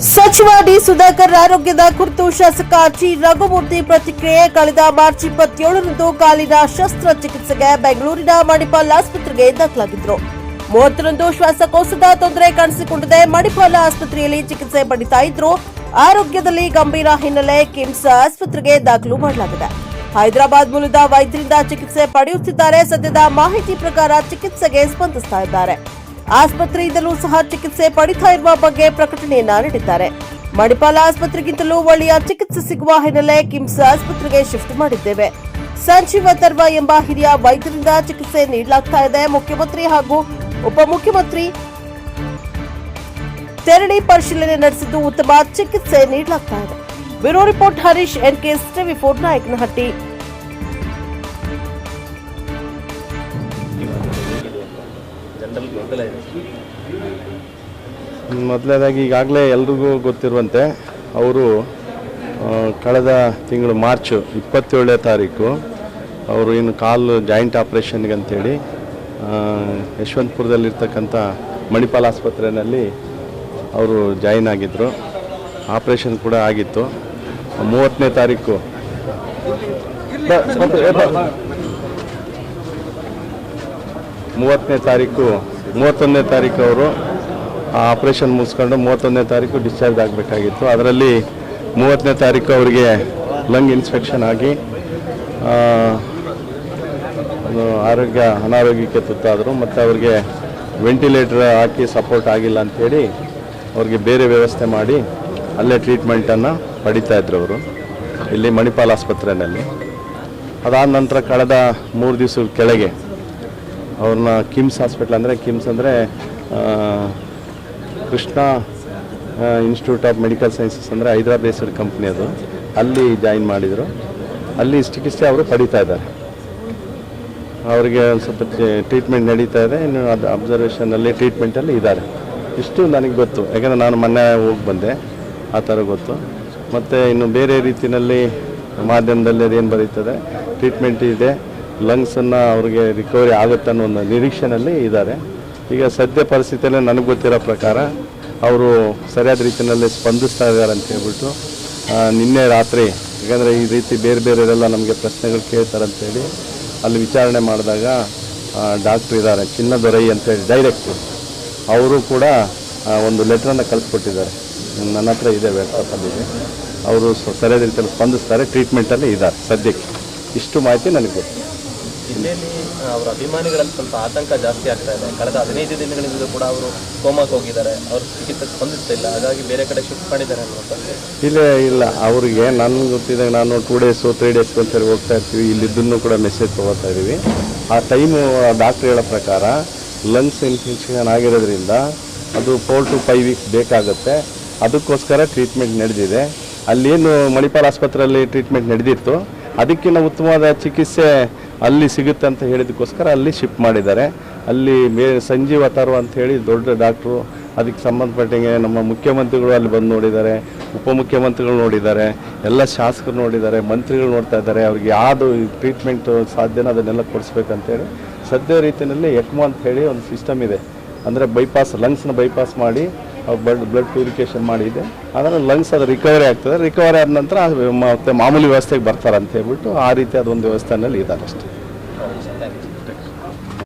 ಸಚಿವ ಡಿ ಸುಧಾಕರ್ ಆರೋಗ್ಯದ ಕುರಿತು ಶಾಸಕ ಜಿ ರಘುಮೂರ್ತಿ ಪ್ರತಿಕ್ರಿಯೆ. ಕಳೆದ ಮಾರ್ಚ್ 27ರಂದು ಕಾಲಿನ ಶಸ್ತ್ರಚಿಕಿತ್ಸೆಗೆ ಬೆಂಗಳೂರಿನ ಮಣಿಪಾಲ್ ಆಸ್ಪತ್ರೆಗೆ ದಾಖಲಾಗಿದ್ರು. 30ರಂದು ಶ್ವಾಸಕೋಶದ ತೊಂದರೆ ಕಾಣಿಸಿಕೊಂಡಿದೆ. ಮಣಿಪಾಲ್ ಆಸ್ಪತ್ರೆಯಲ್ಲಿ ಚಿಕಿತ್ಸೆ ಪಡಿತಾ ಇದ್ರು. ಆರೋಗ್ಯದಲ್ಲಿ ಗಂಭೀರ ಹಿನ್ನೆಲೆ ಕಿಮ್ಸ್ ಆಸ್ಪತ್ರೆಗೆ ದಾಖಲು ಮಾಡಲಾಗಿದೆ. ಹೈದರಾಬಾದ್ ಮೂಲದ ವೈದ್ಯರಿಂದ ಚಿಕಿತ್ಸೆ ಪಡೆಯುತ್ತಿದ್ದಾರೆ. ಸದ್ಯದ ಮಾಹಿತಿ ಪ್ರಕಾರ ಚಿಕಿತ್ಸೆಗೆ ಸ್ಪಂದಿಸ್ತಾ ಇದ್ದಾರೆ. ಆಸ್ಪತ್ರೆಯಿಂದಲೂ ಸಹ ಚಿಕಿತ್ಸೆ ಪಡಿತಾ ಇರುವ ಬಗ್ಗೆ ಪ್ರಕಟಣೆಯನ್ನ ನೀಡಿದ್ದಾರೆ. ಮಣಿಪಾಲ್ ಆಸ್ಪತ್ರೆಗಿಂತಲೂ ಒಳ್ಳೆಯ ಚಿಕಿತ್ಸೆ ಸಿಗುವ ಹಿನ್ನೆಲೆ ಕಿಮ್ಸ್ ಆಸ್ಪತ್ರೆಗೆ ಶಿಫ್ಟ್ ಮಾಡಿದ್ದೇವೆ. ಸಂಜೀವ ತರ್ವ ಎಂಬ ಹಿರಿಯ ವೈದ್ಯರಿಂದ ಚಿಕಿತ್ಸೆ ನೀಡಲಾಗ್ತಾ ಇದೆ. ಮುಖ್ಯಮಂತ್ರಿ ಹಾಗೂ ಉಪಮುಖ್ಯಮಂತ್ರಿ ತೆರಳಿ ಪರಿಶೀಲನೆ ನಡೆಸಿದ್ದು ಉತ್ತಮ ಚಿಕಿತ್ಸೆ ನೀಡಲಾಗ್ತಾ ಇದೆ. ಬ್ಯೂರೋ ರಿಪೋರ್ಟ್ ಹರೀಶ್ ಎನ್ಕೆ ಟಿವಿ4 ನಾಯಕನಹಟ್ಟಿ. ಮೊದಲನೇದಾಗಿ ಈಗಾಗಲೇ ಎಲ್ರಿಗೂ ಗೊತ್ತಿರುವಂತೆ ಅವರು ಕಳೆದ ತಿಂಗಳು ಮಾರ್ಚ್ 27ನೇ ತಾರೀಕು ಅವರು ಇನ್ನು ಕಾಲು ಜಾಯಿಂಟ್ ಆಪ್ರೇಷನ್ಗೆ ಅಂತೇಳಿ ಯಶವಂತಪುರದಲ್ಲಿರ್ತಕ್ಕಂಥ ಮಣಿಪಾಲ್ ಆಸ್ಪತ್ರೆಯಲ್ಲಿ ಅವರು ಜಾಯಿನ್ ಆಗಿದ್ದರು. ಆಪ್ರೇಷನ್ ಕೂಡ ಆಗಿತ್ತು. 30ನೇ ತಾರೀಕು 31ನೇ ತಾರೀಕು ಅವರು ಆಪ್ರೇಷನ್ ಮುಗಿಸ್ಕೊಂಡು 31ನೇ ತಾರೀಕು ಡಿಸ್ಚಾರ್ಜ್ ಆಗಬೇಕಾಗಿತ್ತು. ಅದರಲ್ಲಿ 30ನೇ ತಾರೀಕು ಅವರಿಗೆ ಲಂಗ್ ಇನ್ಫೆಕ್ಷನ್ ಆಗಿ ಅನಾರೋಗ್ಯಕ್ಕೆ ತುತ್ತಾದರು. ಮತ್ತು ಅವ್ರಿಗೆ ವೆಂಟಿಲೇಟರ್ ಹಾಕಿ ಸಪೋರ್ಟ್ ಆಗಿಲ್ಲ ಅಂಥೇಳಿ ಅವ್ರಿಗೆ ಬೇರೆ ವ್ಯವಸ್ಥೆ ಮಾಡಿ ಅಲ್ಲೇ ಟ್ರೀಟ್ಮೆಂಟನ್ನು ಪಡಿತಾಯಿದ್ರು ಅವರು ಇಲ್ಲಿ ಮಣಿಪಾಲ್ ಆಸ್ಪತ್ರೆಯಲ್ಲಿ. ಅದಾದ ನಂತರ ಕಳೆದ 3 ದಿವಸದ ಕೆಳಗೆ ಅವ್ರನ್ನ ಕಿಮ್ಸ್ ಹಾಸ್ಪಿಟ್ಲ್ ಕಿಮ್ಸ್ ಅಂದರೆ Krishna institute of medical sciences ಅಂದರೆ ಹೈದರಾಬಾದ್ ಬೇಸ್ಡ್ ಕಂಪ್ನಿ ಅದು. ಅಲ್ಲಿ ಜಾಯಿನ್ ಮಾಡಿದರು. ಅಲ್ಲಿ ಚಿಕಿತ್ಸೆ ಅವರು ಪಡಿತಾ ಇದ್ದಾರೆ. ಅವರಿಗೆ ಒಂದು ಸ್ವಲ್ಪ ಟ್ರೀಟ್ಮೆಂಟ್ ನಡೀತಾ ಇದೆ. ಇನ್ನು ಅದು ಅಬ್ಸರ್ವೇಷನಲ್ಲಿ ಟ್ರೀಟ್ಮೆಂಟಲ್ಲಿ ಇದ್ದಾರೆ. ಇಷ್ಟು ನನಗೆ ಗೊತ್ತು, ಯಾಕಂದರೆ ನಾನು ಮೊನ್ನೆ ಹೋಗಿ ಬಂದೆ, ಆ ಥರ ಗೊತ್ತು. ಮತ್ತು ಇನ್ನು ಬೇರೆ ರೀತಿಯಲ್ಲಿ ಮಾಧ್ಯಮದಲ್ಲಿ ಅದೇನು ಬರೀತದೆ ಟ್ರೀಟ್ಮೆಂಟ್ ಇದೆ, ಲಂಗ್ಸನ್ನು ಅವ್ರಿಗೆ ರಿಕವರಿ ಆಗುತ್ತೆ ಅನ್ನೋ ಒಂದು ನಿರೀಕ್ಷೆಯಲ್ಲಿ ಇದ್ದಾರೆ. ಈಗ ಸದ್ಯ ಪರಿಸ್ಥಿತಿಯಲ್ಲಿ ನನಗೆ ಗೊತ್ತಿರೋ ಪ್ರಕಾರ ಅವರು ಸರಿಯಾದ ರೀತಿಯಲ್ಲಿ ಸ್ಪಂದಿಸ್ತಾ ಇದ್ದಾರೆ ಅಂತ ಹೇಳ್ಬಿಟ್ಟು ನಿನ್ನೆ ರಾತ್ರಿ, ಯಾಕಂದರೆ ಈ ರೀತಿ ಬೇರೆ ಬೇರೆಯವರೆಲ್ಲ ನಮಗೆ ಪ್ರಶ್ನೆಗಳು ಕೇಳ್ತಾರೆ ಅಂತೇಳಿ ಅಲ್ಲಿ ವಿಚಾರಣೆ ಮಾಡಿದಾಗ ಡಾಕ್ಟ್ರ್ ಇದ್ದಾರೆ ಚಿನ್ನದೊರೈ ಅಂತೇಳಿ ಡೈರೆಕ್ಟ್ರು, ಅವರು ಕೂಡ ಒಂದು ಲೆಟ್ರನ್ನು ಕಳಿಸ್ಕೊಟ್ಟಿದ್ದಾರೆ. ನನ್ನ ಹತ್ರ ಇದೆ, ವ್ಯಾಟ್ಸಪ್ಪಲ್ಲಿದೆ. ಅವರು ಸರಿಯಾದ ರೀತಿಯಲ್ಲಿ ಸ್ಪಂದಿಸ್ತಾರೆ, ಟ್ರೀಟ್ಮೆಂಟಲ್ಲಿ ಇದ್ದಾರೆ ಸದ್ಯಕ್ಕೆ. ಇಷ್ಟು ಮಾಹಿತಿ ನನಗೆ ಗೊತ್ತು. ಜಿಲ್ಲೆಯಲ್ಲಿ ಅವರ ಅಭಿಮಾನಿಗಳಲ್ಲಿ ಸ್ವಲ್ಪ ಆತಂಕ ಜಾಸ್ತಿ ಆಗ್ತಾ ಇದೆ. ಕಳೆದ 15 ದಿನಗಳಿಂದ ಕೂಡ ಅವರು ಕೋಮಾಕ್ಕೆ ಹೋಗಿದ್ದಾರೆ. ಅವರು ಚಿಕಿತ್ಸೆ ಸ್ಪಂದಿಸ್ತಾ ಇಲ್ಲ, ಹಾಗಾಗಿ ಬೇರೆ ಕಡೆ ಶಿಫ್ಟ್ ಮಾಡಿದ್ದಾರೆ ಅನ್ನೋ ಇಲ್ಲ ಅವರಿಗೆ ನನಗೆ ಗೊತ್ತಿದೆ. ನಾನು 2 ಡೇಸ್ 3 ಡೇಸ್ ಅಂತೇಳಿ ಹೋಗ್ತಾ ಇರ್ತೀವಿ. ಇಲ್ಲಿದ್ದನ್ನು ಕೂಡ ಮೆಸೇಜ್ ತೊಗೋತಾ ಇದ್ದೀವಿ. ಆ ಟೈಮು ಡಾಕ್ಟ್ರ್ ಹೇಳೋ ಪ್ರಕಾರ ಲಂಗ್ಸ್ ಇನ್ಫೆಕ್ಷನ್ ಆಗಿರೋದ್ರಿಂದ ಅದು 4 to 5 ವೀಕ್ಸ್ ಬೇಕಾಗುತ್ತೆ. ಅದಕ್ಕೋಸ್ಕರ ಟ್ರೀಟ್ಮೆಂಟ್ ನಡೆದಿದೆ. ಅಲ್ಲೇನು ಮಣಿಪಾಲ್ ಆಸ್ಪತ್ರೆಯಲ್ಲಿ ಟ್ರೀಟ್ಮೆಂಟ್ ನಡೆದಿತ್ತು, ಅದಕ್ಕಿಂತ ಉತ್ತಮವಾದ ಚಿಕಿತ್ಸೆ ಅಲ್ಲಿ ಸಿಗುತ್ತೆ ಅಂತ ಹೇಳಿದಕ್ಕೋಸ್ಕರ ಅಲ್ಲಿ ಶಿಫ್ಟ್ ಮಾಡಿದ್ದಾರೆ. ಅಲ್ಲಿ ಸಂಜೀವ ತರ್ವ ಅಂತ ಹೇಳಿ ದೊಡ್ಡ ಡಾಕ್ಟ್ರು, ಅದಕ್ಕೆ ಸಂಬಂಧಪಟ್ಟಂಗೆ ನಮ್ಮ ಮುಖ್ಯಮಂತ್ರಿಗಳು ಅಲ್ಲಿ ಬಂದು ನೋಡಿದ್ದಾರೆ, ಉಪಮುಖ್ಯಮಂತ್ರಿಗಳು ನೋಡಿದ್ದಾರೆ, ಎಲ್ಲ ಶಾಸಕರು ನೋಡಿದ್ದಾರೆ, ಮಂತ್ರಿಗಳು ನೋಡ್ತಾ ಇದ್ದಾರೆ. ಅವ್ರಿಗೆ ಯಾವುದು ಟ್ರೀಟ್ಮೆಂಟು ಸಾಧ್ಯನೋ ಅದನ್ನೆಲ್ಲ ಕೊಡಿಸ್ಬೇಕಂತೇಳಿ ಸದ್ಯ ರೀತಿಯಲ್ಲಿ ಎಕ್ಮೋ ಅಂತ ಹೇಳಿ ಒಂದು ಸಿಸ್ಟಮ್ ಇದೆ. ಅಂದರೆ ಬೈಪಾಸ್, ಲಂಗ್ಸ್ನ ಬೈಪಾಸ್ ಮಾಡಿ ಬ್ಲಡ್ ಪ್ಯೂರಿಫಿಕೇಷನ್ ಮಾಡಿದೆ. ಅದನ್ನು ಲಂಗ್ಸ್ ಅದು ರಿಕವರಿ ಆಗ್ತದೆ. ರಿಕವರಿ ಆದ ನಂತರ ಮತ್ತೆ ಮಾಮೂಲಿ ವ್ಯವಸ್ಥೆಗೆ ಬರ್ತಾರೆ ಅಂತ ಹೇಳ್ಬಿಟ್ಟು ಆ ರೀತಿ ಅದೊಂದು ವ್ಯವಸ್ಥೆಯಲ್ಲಿ ಇದ್ದಾರೆ ಅಷ್ಟೇ.